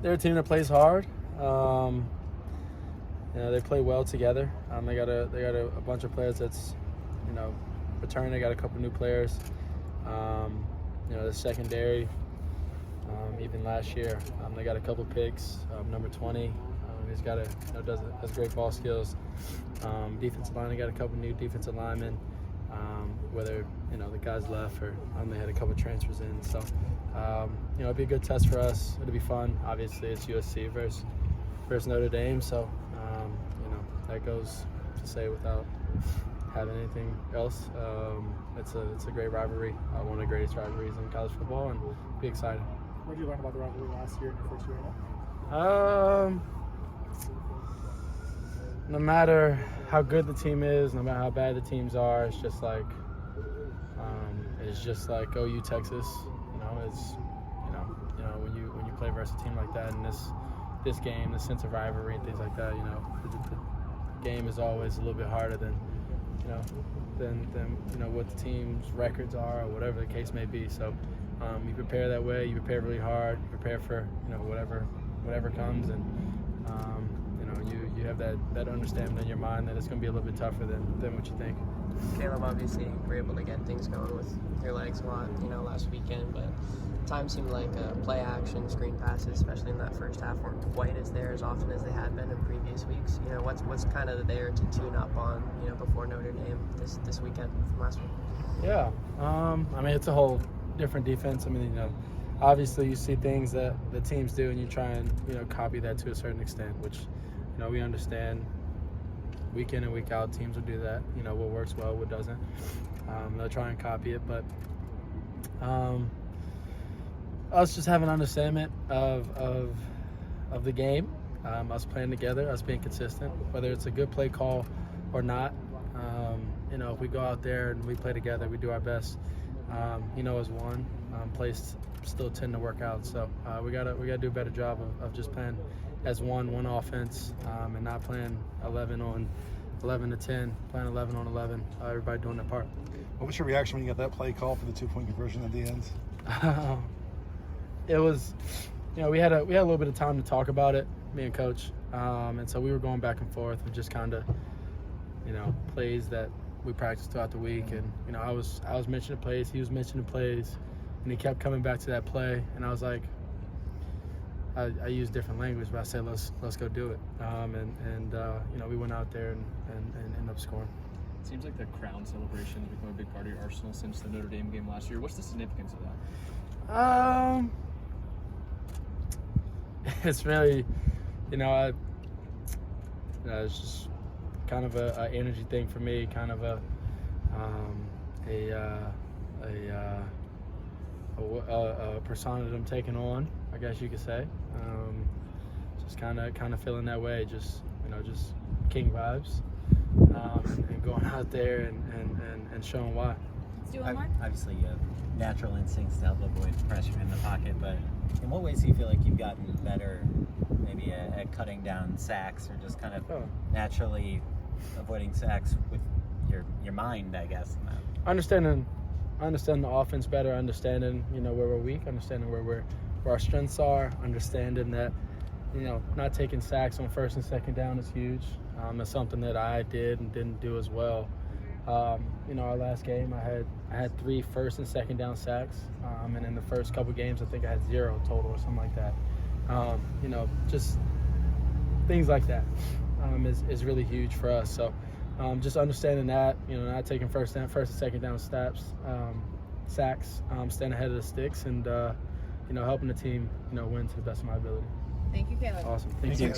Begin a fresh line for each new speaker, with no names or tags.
They're a team that plays hard. They play well together. They got a bunch of players that's, returning. They got a couple new players. The secondary. Even last year, they got a couple picks. Number 20, he's got has great ball skills. Defensive line, they got a couple new defensive linemen. Whether the guys left or they had a couple transfers in. So it'd be a good test for us. It'll be fun. Obviously, it's USC versus Notre Dame. So that goes to say without having anything else. It's a great rivalry. One of the greatest rivalries in college football, and be excited.
What did you learn about the rivalry last year in your first year?
No matter how good the team is, no matter how bad the teams are, it's just like OU Texas. When you play versus a team like that, and this game, the sense of rivalry and things like that, the game is always a little bit harder than what the team's records are or whatever the case may be. So you prepare that way. You prepare really hard. You prepare for whatever comes, and you have that understanding in your mind that it's going to be a little bit tougher than what you think.
Caleb, obviously, were able to get things going with your legs a lot, last weekend, but time seemed like play action, screen passes, especially in that first half, weren't quite as there as often as they had been in previous weeks. What's kind of there to tune up on, before Notre Dame this weekend from last week?
Yeah, it's a whole different defense. Obviously you see things that the teams do, and you try and copy that to a certain extent, which we understand. Week in and week out, teams will do that. What works well, what doesn't. They'll try and copy it, but us just having an understanding of the game, us playing together, us being consistent, whether it's a good play call or not. If we go out there and we play together, we do our best. As one, plays still tend to work out. So we gotta do a better job of just playing as one offense, and not playing 11 to 10, playing 11 on 11. Everybody doing their part.
What was your reaction when you got that play call for the 2-point conversion at the end?
It was, we had a little bit of time to talk about it, me and Coach, and so we were going back and forth with just kind of, plays that we practiced throughout the week, and I was mentioning plays, he was mentioning plays, and he kept coming back to that play, and I was like, I used different language, but I said let's go do it, we went out there and ended up scoring.
It seems like the crown celebration has become a big part of your arsenal since the Notre Dame game last year. What's the significance of that?
It's really, it's just kind of a energy thing for me, kind of a persona that I'm taking on, I guess you could say. Just kind of feeling that way, just king vibes, and going out there and showing why.
Let's do one more.
Obviously, you have natural instincts to help avoid pressure in the pocket, but in what ways do you feel like you've gotten better, maybe at cutting down sacks, or just kind of naturally avoiding sacks with your mind, I guess?
Understanding the offense better, understanding where we're weak, understanding where our strengths are, understanding that not taking sacks on first and second down is huge. It's something that I did and didn't do as well. Our last game, I had 3 first and second down sacks, and in the first couple games, I think I had 0 total or something like that. Just things like that is really huge for us. So just understanding that, not taking first and second down sacks, staying ahead of the sticks, and helping the team, win to the best of my ability.
Thank you, Caleb.
Awesome. Thank you.